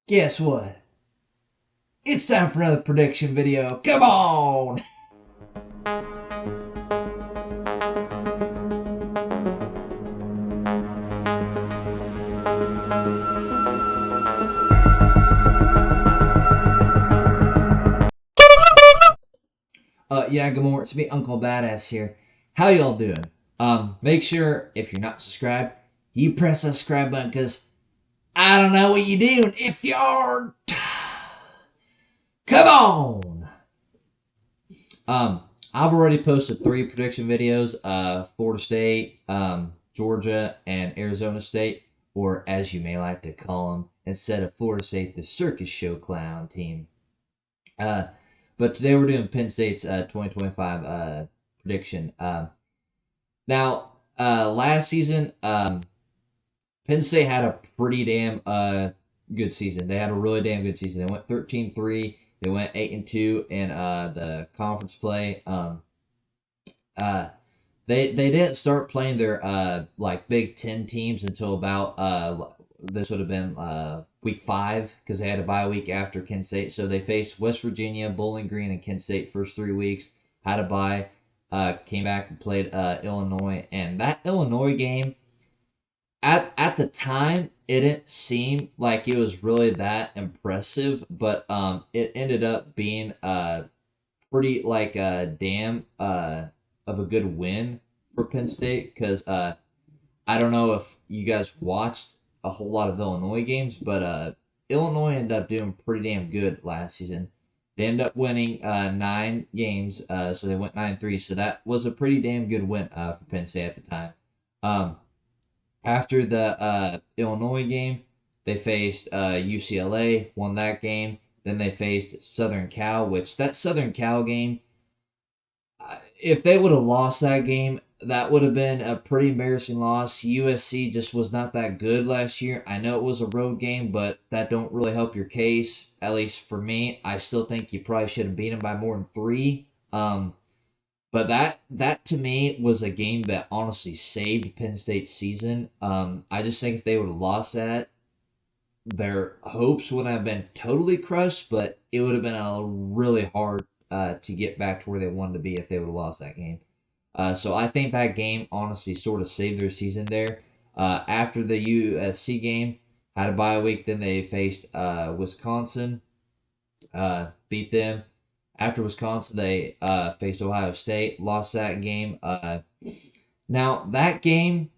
Guess what? It's time for another prediction video. Come on! Yeah, good morning. It's me, Uncle Badass here. How y'all doing? Make sure if you're not subscribed, you press that subscribe button because I don't know what you're doing if you're. Come on! Um, I've already posted 3 prediction videos. Florida State, Georgia, and Arizona State, or as you may like to call them, instead of Florida State, the circus show clown team. Uh, but today we're doing Penn State's 2025 prediction. Now, last season, Penn State had a pretty damn good season. They had a really damn good season. They went 13-3. They went 8-2 in the conference play. Uh, they didn't start playing their like Big Ten teams until about this would have been week 5 because they had a bye week after Kent State. So they faced West Virginia, Bowling Green, and Kent State first 3 weeks. Had a bye, came back and played Illinois, and that Illinois game at the time it didn't seem like it was really that impressive, but it ended up being pretty like damn of a good win for Penn State because I don't know if you guys watched a whole lot of Illinois games, but Illinois ended up doing pretty damn good last season. They ended up winning 9 games, so they went 9-3. So that was a pretty damn good win for Penn State at the time. Um, After the Illinois game, they faced UCLA, won that game. Then they faced Southern Cal, which that Southern Cal game, if they would have lost that game, that would have been a pretty embarrassing loss. USC just was not that good last year. I know it was a road game, but that don't really help your case. At least for me, I still think you probably should have beat them by more than 3. But that to me was a game that honestly saved Penn State's season. I just think if they would have lost that, their hopes would have been totally crushed, but it would have been a really hard to get back to where they wanted to be if they would have lost that game. So I think that game honestly sort of saved their season there. After the USC game, had a bye week, then they faced Wisconsin, beat them. After Wisconsin, they faced Ohio State, lost that game. Now that game,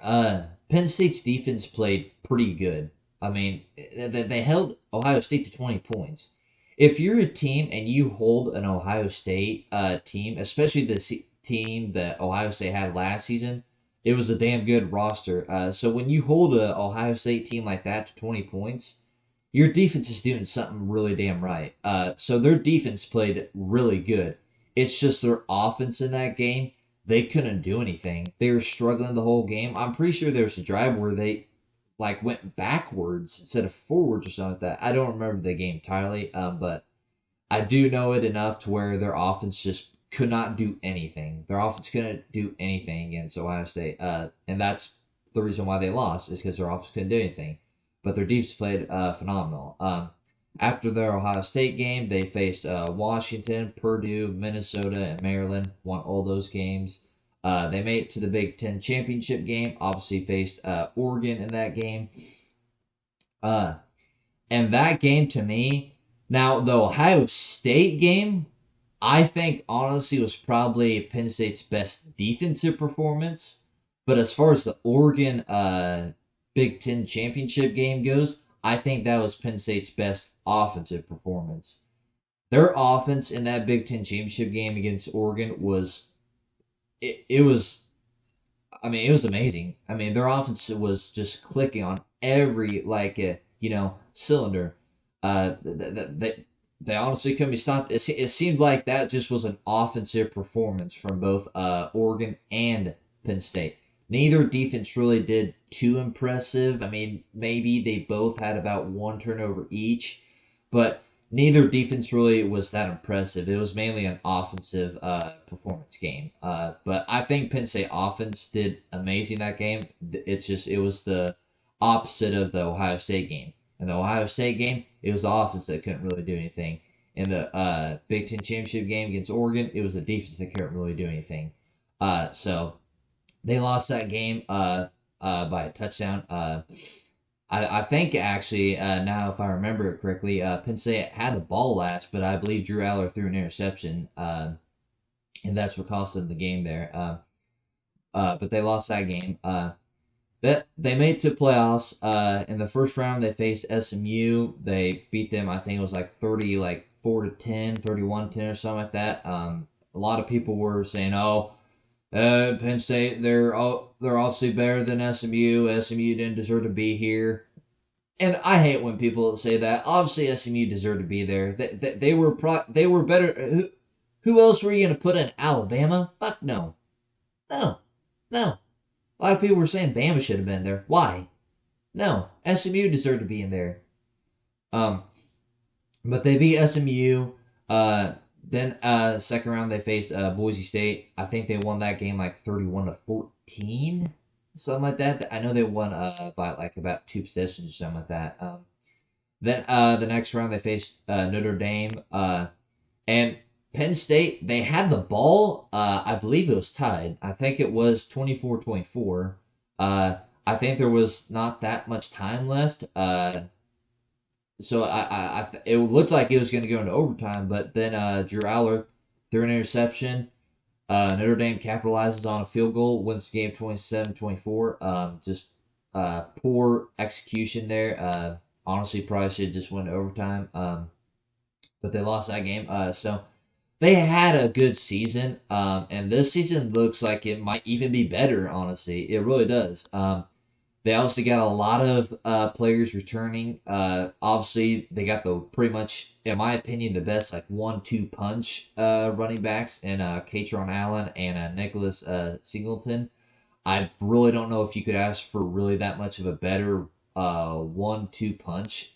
Penn State's defense played pretty good. I mean, they held Ohio State to 20 points. If you're a team and you hold an Ohio State team, especially the team that Ohio State had last season, it was a damn good roster. So when you hold a Ohio State team like that to 20 points, your defense is doing something really damn right. So their defense played really good. It's just their offense in that game, they couldn't do anything. They were struggling the whole game. I'm pretty sure there was a drive where they like went backwards instead of forwards or something like that. I don't remember the game entirely, but I do know it enough to where their offense just could not do anything. Their offense couldn't do anything against Ohio State, and that's the reason why they lost is because their offense couldn't do anything. But their defense played phenomenal. After their Ohio State game, they faced Washington, Purdue, Minnesota, and Maryland. Won all those games. They made it to the Big Ten championship game. Obviously faced Oregon in that game. Uh, and that game to me, now the Ohio State game, I think honestly was probably Penn State's best defensive performance. But as far as the Oregon Big Ten championship game goes, I think that was Penn State's best offensive performance. Their offense in that Big Ten championship game against Oregon was it was it was amazing. I mean, their offense was just clicking on every cylinder. They honestly couldn't be stopped. It seemed like that just was an offensive performance from both Oregon and Penn State. Neither defense really did too impressive. I mean, maybe they both had about 1 turnover each, but neither defense really was that impressive. It was mainly an offensive performance game. But I think Penn State offense did amazing that game. It was the opposite of the Ohio State game. In the Ohio State game, it was the offense that couldn't really do anything. In the Big Ten championship game against Oregon, it was the defense that couldn't really do anything. So they lost that game by a touchdown. I think actually now if I remember it correctly, Penn State had the ball last, but I believe Drew Aller threw an interception, and that's what cost them the game there. But they lost that game. That they made it to playoffs. In the first round, they faced SMU. They beat them. I think it was like 30, like 4-10, 31-10 or something like that. A lot of people were saying, "Oh, Penn State, they're obviously better than SMU. SMU didn't deserve to be here." And I hate when people say that. Obviously, SMU deserved to be there. They were better. Who else were you gonna put in Alabama? Fuck no, no, no. A lot of people were saying Bama should have been there. Why? No, SMU deserved to be in there. Um, but they beat SMU. Then second round they faced Boise State. I think they won that game like 31-14, something like that. I know they won by like about 2 possessions or something like that. Then the next round they faced Notre Dame. And Penn State, they had the ball. I believe it was tied. I think it was 24-24. I think there was not that much time left. So it looked like it was going to go into overtime, but then Drew Aller threw an interception. Notre Dame capitalizes on a field goal, wins the game 27-24. Just poor execution there. Honestly, probably should have just went to overtime. But they lost that game. So they had a good season, and this season looks like it might even be better. Honestly, it really does. They also got a lot of players returning. Obviously, they got the pretty much, in my opinion, the best like 1-2 punch running backs in Katron Allen and Nicholas Singleton. I really don't know if you could ask for really that much of a better 1-2 punch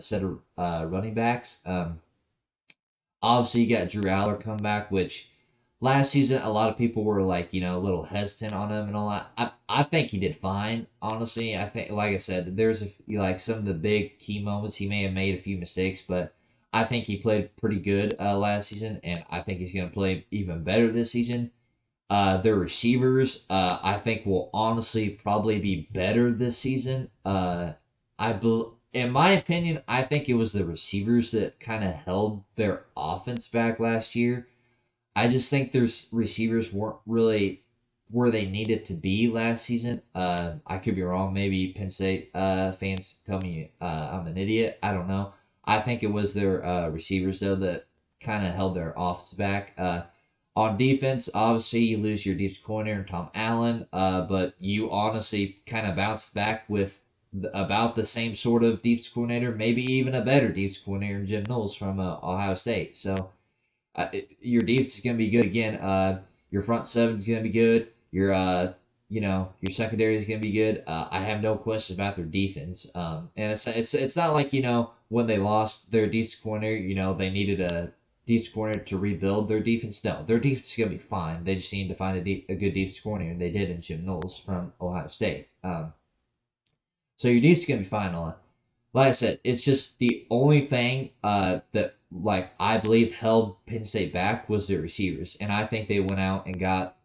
set of running backs. Obviously, you got Drew Aller come back, which last season a lot of people were like, a little hesitant on him and all that. I think he did fine, honestly. I think, like I said, there's like some of the big key moments he may have made a few mistakes, but I think he played pretty good last season, and I think he's going to play even better this season. Their receivers, I think, will honestly probably be better this season. In my opinion, I think it was the receivers that kind of held their offense back last year. I just think their receivers weren't really where they needed to be last season. I could be wrong. Maybe Penn State fans tell me I'm an idiot. I don't know. I think it was their receivers though that kind of held their offense back. On defense, obviously you lose your defensive coordinator Tom Allen, but you honestly kind of bounced back with about the same sort of defensive coordinator, maybe even a better defensive coordinator, Jim Knowles from Ohio State. So your defense is going to be good again. Your front seven is going to be good. Your secondary is going to be good. I have no questions about their defense. And it's not like when they lost their defense coordinator, they needed a defense coordinator to rebuild their defense. No, their defense is going to be fine. They just need to find a good defense coordinator, and they did in Jim Knowles from Ohio State. So your defense is going to be fine on it. Like I said, it's just the only thing that like I believe held Penn State back was their receivers, and I think they went out and got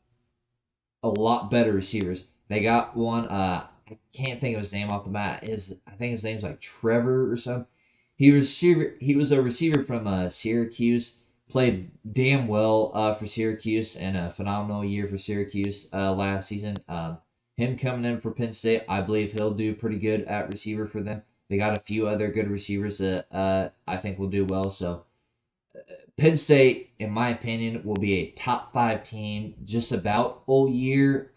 a lot better receivers. They got one. I can't think of his name off the bat. I think his name's like Trevor or something. He was a receiver from Syracuse. Played damn well for Syracuse and a phenomenal year for Syracuse last season. Him coming in for Penn State, I believe he'll do pretty good at receiver for them. They got a few other good receivers that I think will do well. So Penn State, in my opinion, will be a top 5 team just about all year.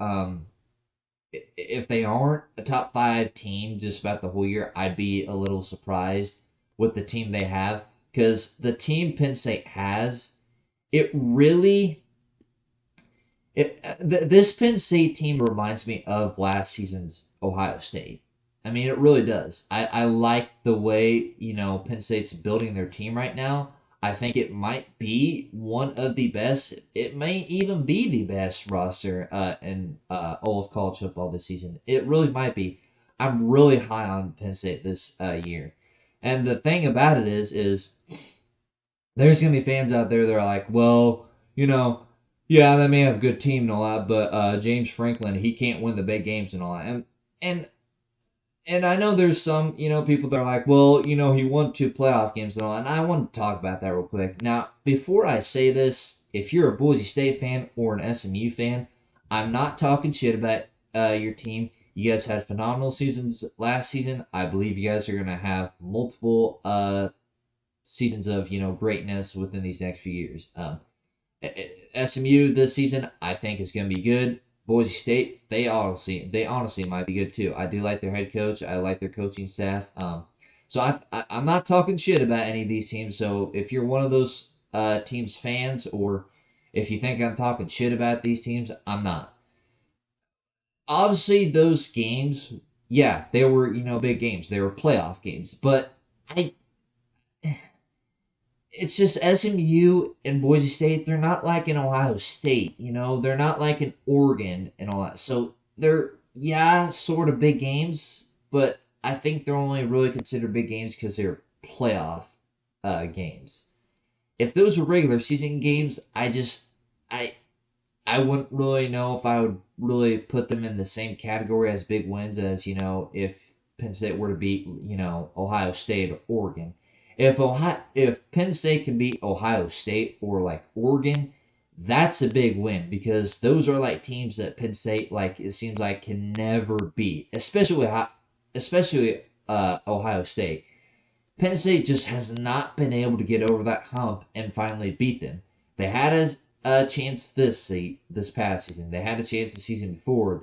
If they aren't a top 5 team just about the whole year, I'd be a little surprised with the team they have, because the team Penn State has, it really this Penn State team reminds me of last season's Ohio State. I mean, it really does. I like the way, Penn State's building their team right now. I think it might be one of the best. It may even be the best roster in all of college football this season. It really might be. I'm really high on Penn State this year. And the thing about it is there's gonna be fans out there that are like, well, you know, yeah, they may have a good team and all that, but James Franklin, he can't win the big games and all that. And and I know there's some, people that are like, well, he won two playoff games and all, and I want to talk about that real quick. Now, before I say this, if you're a Boise State fan or an SMU fan, I'm not talking shit about your team. You guys had phenomenal seasons last season. I believe you guys are going to have multiple seasons of, greatness within these next few years. SMU this season, I think, is going to be good. Boise State, they honestly might be good too. I do like their head coach. I like their coaching staff. So I'm not talking shit about any of these teams. So if you're one of those teams fans, or if you think I'm talking shit about these teams, I'm not. Obviously, those games, yeah, they were big games. They were playoff games, but I it's just SMU and Boise State. They're not like an Ohio State, They're not like an Oregon and all that. So they're, yeah, sort of big games, but I think they're only really considered big games because they're playoff games. If those were regular season games, I I wouldn't really know if I would really put them in the same category as big wins as, if Penn State were to beat, Ohio State or Oregon. If Penn State can beat Ohio State or like Oregon, that's a big win because those are like teams that Penn State, like, it seems like, can never beat, especially Ohio State. Penn State just has not been able to get over that hump and finally beat them. They had a chance this past season. They had a chance the season before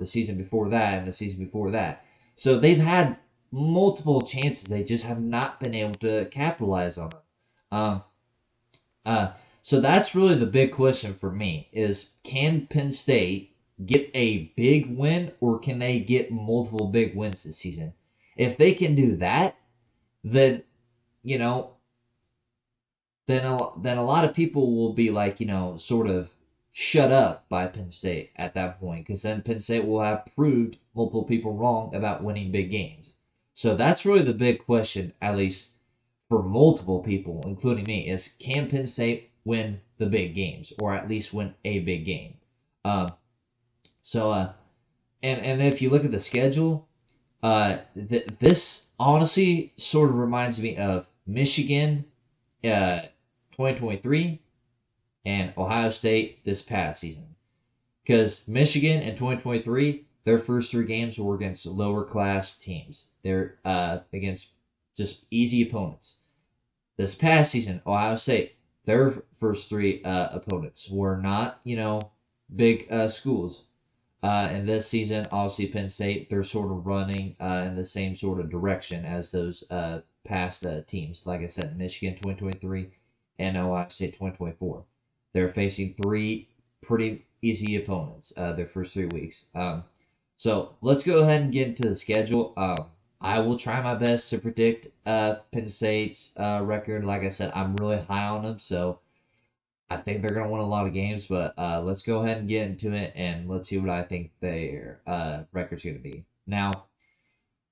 that, and the season before that. So they've had multiple chances. They just have not been able to capitalize on them. Um, so that's really the big question for me: is can Penn State get a big win, or can they get multiple big wins this season? If they can do that, then you know then a lot of people will be like, sort of shut up by Penn State at that point, because then Penn State will have proved multiple people wrong about winning big games. So that's really the big question, at least for multiple people, including me, is can Penn State win the big games, or at least win a big game? Um, and if you look at the schedule, this honestly sort of reminds me of Michigan, 2023, and Ohio State this past season. Because Michigan in 2023, their first three games were against lower class teams. They're against just easy opponents. This past season, Ohio State, their first three opponents were not, big schools. And this season, obviously, Penn State, they're sort of running in the same sort of direction as those past teams. Like I said, Michigan 2023 and Ohio State 2024. They're facing three pretty easy opponents their first 3 weeks. So let's go ahead and get into the schedule. I will try my best to predict Penn State's record. Like I said, I'm really high on them, so I think they're going to win a lot of games, but let's go ahead and get into it, and let's see what I think their record's going to be. Now,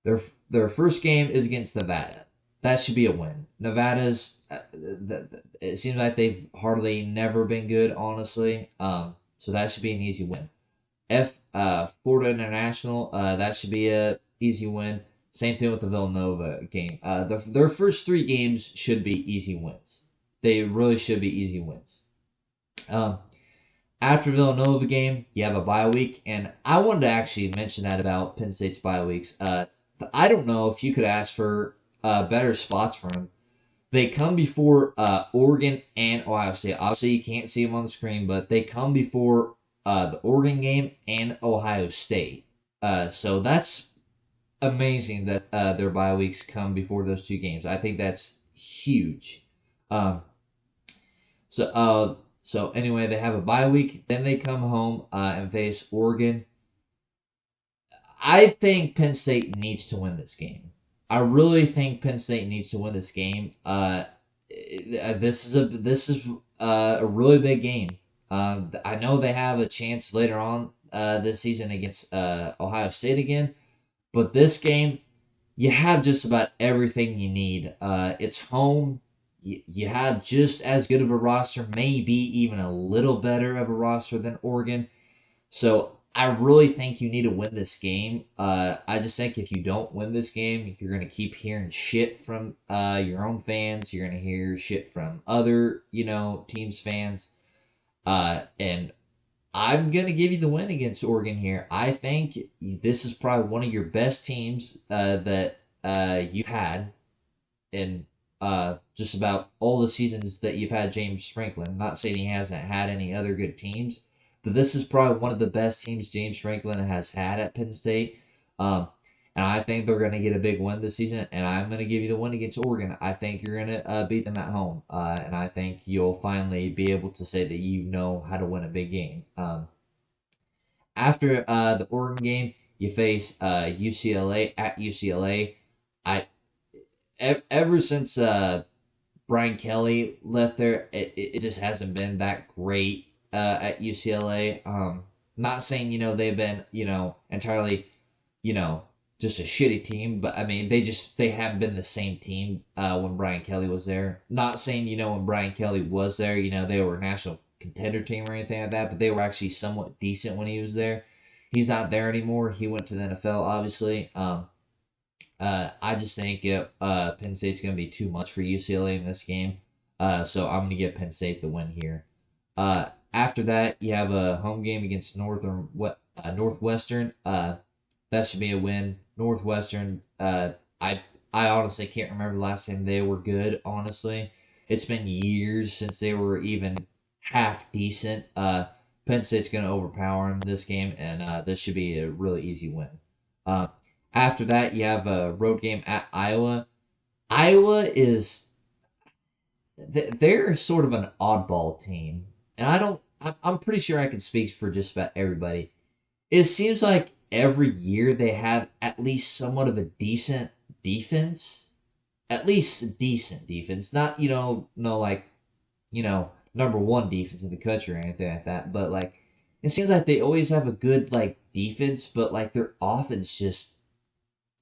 their first game is against Nevada. That should be a win. Nevada's, it seems like they've hardly never been good, honestly. So that should be an easy win. Florida International, that should be a easy win. Same thing with the Villanova game. Their first three games should be easy wins. They really should be easy wins. Um, After Villanova game, you have a bye week, and I wanted to actually mention that about Penn State's bye weeks. I don't know if you could ask for better spots for them. They come before Oregon and Ohio State. Obviously, you can't see them on the screen, but they come before the Oregon game and Ohio State. So that's amazing that their bye weeks come before those two games. I think that's huge. Um, so anyway, they have a bye week. Then they come home and face Oregon. I think Penn State needs to win this game. I really think Penn State needs to win this game. This is a really big game. I know they have a chance later on this season against Ohio State again, but this game, you have just about everything you need. It's home. You have just as good of a roster, maybe even a little better of a roster than Oregon. So I really think you need to win this game. I just think if you don't win this game, you're going to keep hearing shit from your own fans. You're going to hear shit from other, teams' fans. And I'm going to give you the win against Oregon here. I think this is probably one of your best teams that you've had in just about all the seasons that you've had James Franklin. I'm not saying he hasn't had any other good teams, but this is probably one of the best teams James Franklin has had at Penn State. Um, and I think they're going to get a big win this season, and I'm going to give you the win against Oregon. I think you're going to beat them at home, and I think you'll finally be able to say that you know how to win a big game. After the Oregon game, you face UCLA at UCLA. I ever since Brian Kelly left there, it just hasn't been that great at UCLA. Not saying they've been entirely you know just a shitty team, but I mean they haven't been the same team when Brian Kelly was there. Not saying when Brian Kelly was there, they were a national contender team or anything like that, but they were actually somewhat decent when he was there. He's not there anymore. He went to the NFL, obviously. I just think Penn State's going to be too much for UCLA in this game. So I'm going to give Penn State the win here. After that, you have a home game against Northwestern. That should be a win. Northwestern. I honestly can't remember the last time they were good. Honestly, it's been years since they were even half decent. Penn State's going to overpower them this game, and this should be a really easy win. Uh, After that, you have a road game at Iowa. Iowa is they're sort of an oddball team, and I don't. I'm pretty sure I can speak for just about everybody. It seems like every year they have at least somewhat of a decent defense, at least a decent defense. Not no like number one defense in the country or anything like that, but like it seems like they always have a good like defense, but like their offense just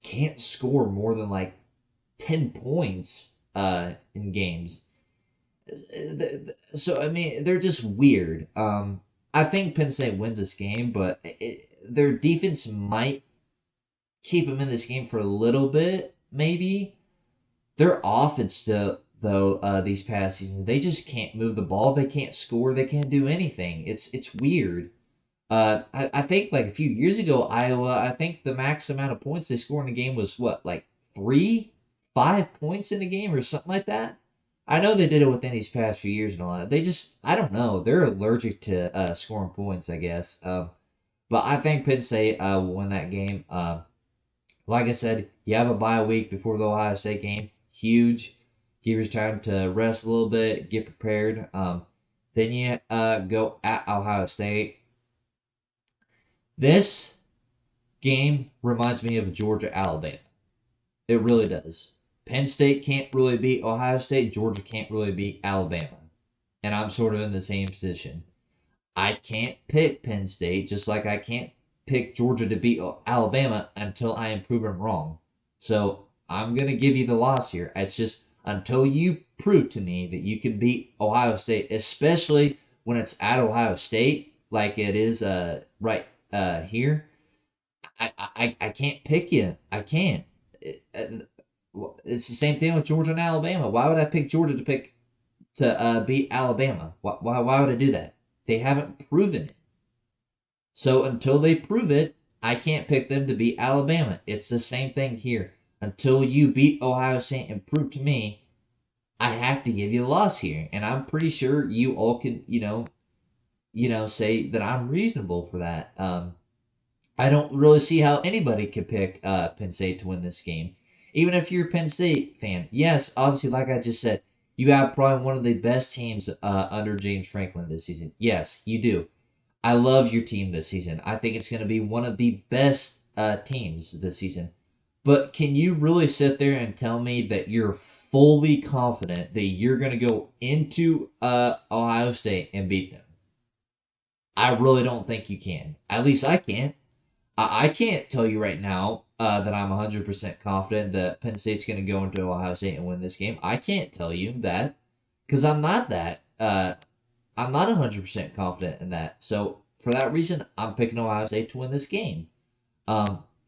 can't score more than like 10 points in games. So I mean, they're just weird. I think Penn State wins this game, but their defense might keep them in this game for a little bit, maybe. Their offense, though, these past seasons, they just can't move the ball. They can't score. They can't do anything. It's weird. I think like a few years ago, Iowa, I think the max amount of points they scored in a game was what, like 5 points in a game or something like that. I know they did it within these past few years and all that. They just, I don't know, they're allergic to scoring points, I guess. But I think Penn State will win that game. Like I said, you have a bye week before the Ohio State game. Huge. Give your time to rest a little bit, get prepared. Then you go at Ohio State. This game reminds me of Georgia Alabama. It really does. Penn State can't really beat Ohio State. Georgia can't really beat Alabama. And I'm sort of in the same position. I can't pick Penn State just like I can't pick Georgia to beat Alabama until I am proven wrong. So I'm going to give you the loss here. It's just until you prove to me that you can beat Ohio State, especially when it's at Ohio State like it is right here. I can't pick you. I can't. It's the same thing with Georgia and Alabama. Why would I pick Georgia to beat Alabama? Why would I do that? They haven't proven it. So until they prove it, I can't pick them to beat Alabama. It's the same thing here. Until you beat Ohio State and prove to me, I have to give you a loss here. And I'm pretty sure you all can, say that I'm reasonable for that. I don't really see how anybody could pick Penn State to win this game. Even if you're a Penn State fan, yes, obviously, like I just said, you have probably one of the best teams under James Franklin this season. Yes, you do. I love your team this season. I think it's going to be one of the best teams this season. But can you really sit there and tell me that you're fully confident that you're going to go into Ohio State and beat them? I really don't think you can. At least I can't. I can't tell you right now that I'm 100% confident that Penn State's going to go into Ohio State and win this game. I can't tell you that because I'm not that. I'm not 100% confident in that. So for that reason, I'm picking Ohio State to win this game.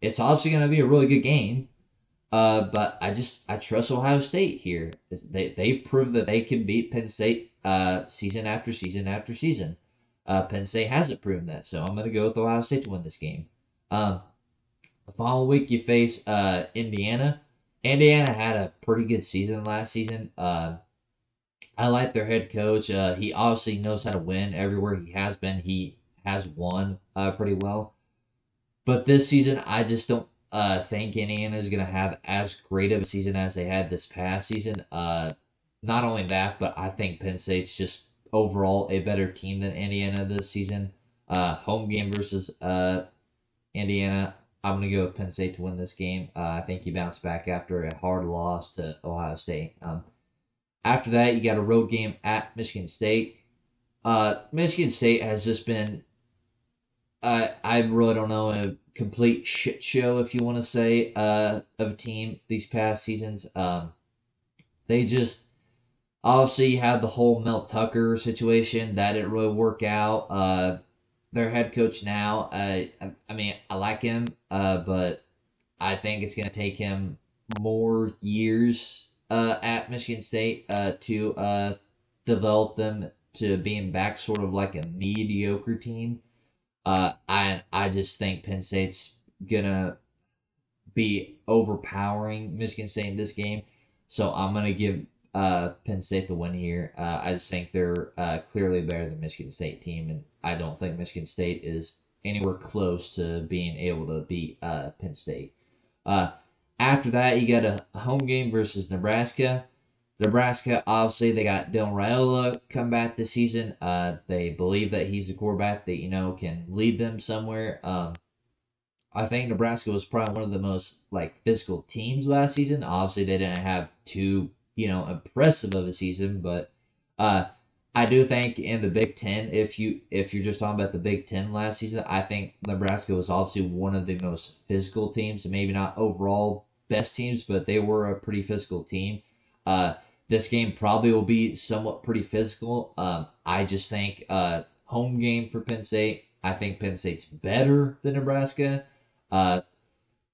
It's obviously going to be a really good game. But I trust Ohio State here. They've proved that they can beat Penn State season after season after season. Penn State hasn't proven that, so I'm going to go with Ohio State to win this game. Um, the following week you face Indiana. Indiana had a pretty good season last season. I like their head coach. He obviously knows how to win everywhere he has been. He has won pretty well. But this season, I just don't think Indiana is going to have as great of a season as they had this past season. Not only that, but I think Penn State's just overall a better team than Indiana this season. Home game versus Indiana, I'm going to go with Penn State to win this game. I think you bounce back after a hard loss to Ohio State. After that, you got a road game at Michigan State. Michigan State has just been I really don't know, a complete shit show, if you want to say, of a team these past seasons. They just obviously had the whole Mel Tucker situation that didn't really work out. Their head coach now, I mean, I like him, but I think it's going to take him more years at Michigan State to develop them to being back sort of like a mediocre team. I just think Penn State's gonna be overpowering Michigan State in this game, so I'm gonna give Penn State the win here. I just think they're clearly better than Michigan State team, and I don't think Michigan State is anywhere close to being able to beat Penn State. Uh, After that, you got a home game versus Nebraska. Nebraska, obviously, they got Dylan Raiola come back this season. They believe that he's a quarterback that can lead them somewhere. I think Nebraska was probably one of the most like physical teams last season. Obviously, they didn't have too impressive of a season, but uh, I do think in the Big Ten, if you're just talking about the Big Ten last season, I think Nebraska was obviously one of the most physical teams. Maybe not overall best teams, but they were a pretty physical team. Uh, this game probably will be somewhat pretty physical. I just think home game for Penn State. I think Penn State's better than Nebraska. Uh,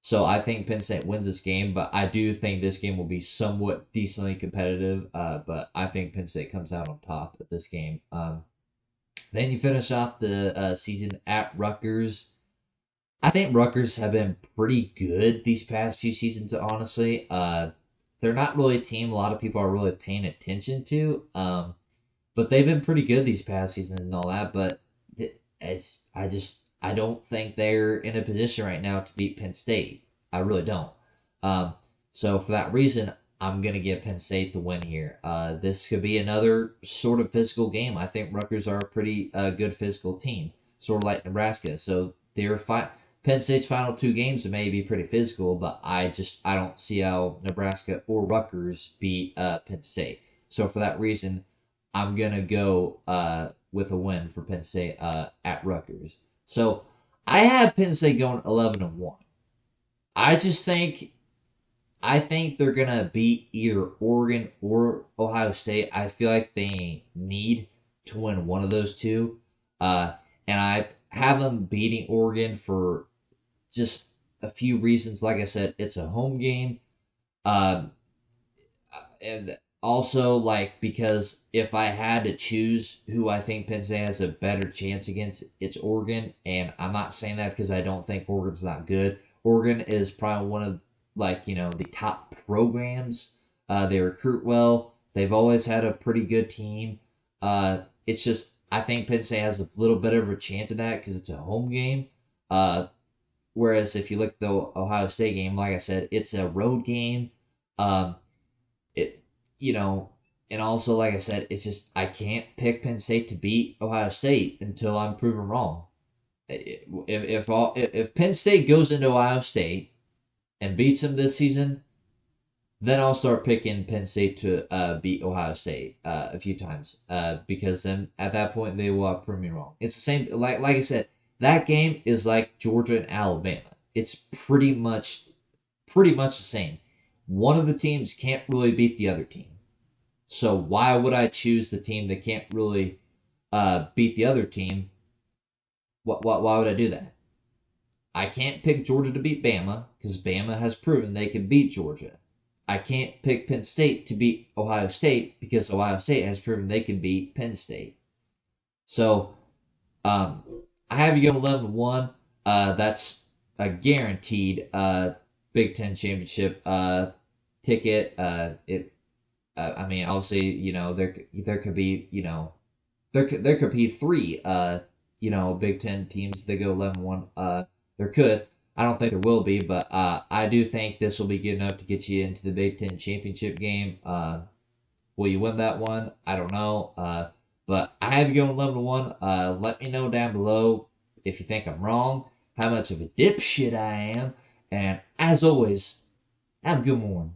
so I think Penn State wins this game, but I do think this game will be somewhat decently competitive. But I think Penn State comes out on top of this game. Then you finish off the season at Rutgers. I think Rutgers have been pretty good these past few seasons, honestly. They're not really a team a lot of people are really paying attention to. But they've been pretty good these past seasons and all that. But I don't think they're in a position right now to beat Penn State. I really don't. Um, so for that reason, I'm gonna give Penn State the win here. This could be another sort of physical game. I think Rutgers are a pretty good physical team, sort of like Nebraska. So they're fine. Penn State's final two games may be pretty physical, but I don't see how Nebraska or Rutgers beat Penn State. So for that reason, I'm gonna go with a win for Penn State at Rutgers. So I have Penn State going 11-1. I just think they're gonna beat either Oregon or Ohio State. I feel like they need to win one of those two, and I have them beating Oregon for just a few reasons. Like I said, it's a home game. Um, and also like because if I had to choose who I think Penn State has a better chance against, it's Oregon, and I'm not saying that because I don't think Oregon's not good. Oregon is probably one of the top programs. They recruit well. They've always had a pretty good team. It's just I think Penn State has a little bit of a chance of that because it's a home game. Whereas if you look at the Ohio State game, like I said, it's a road game. Um, it you know and also like I said, it's just I can't pick Penn State to beat Ohio State until I'm proven wrong. If Penn State goes into Ohio State and beats them this season, then I'll start picking Penn State to beat Ohio State a few times because then at that point they will prove me wrong. It's the same like I said, that game is like Georgia and Alabama. it's pretty much the same. One of the teams can't really beat the other team. So why would I choose the team that can't really beat the other team? Why would I do that? I can't pick Georgia to beat Bama because Bama has proven they can beat Georgia. I can't pick Penn State to beat Ohio State because Ohio State has proven they can beat Penn State. So um, I have you going 11-1. That's a guaranteed Big Ten championship ticket. I mean, obviously, there could be, there could be three, Big Ten teams that go 11-1. There could. I don't think there will be, but I do think this will be good enough to get you into the Big Ten championship game. Will you win that one? I don't know. But I have you going 11-1. Let me know down below if you think I'm wrong, how much of a dipshit I am, and as always, have a good morning.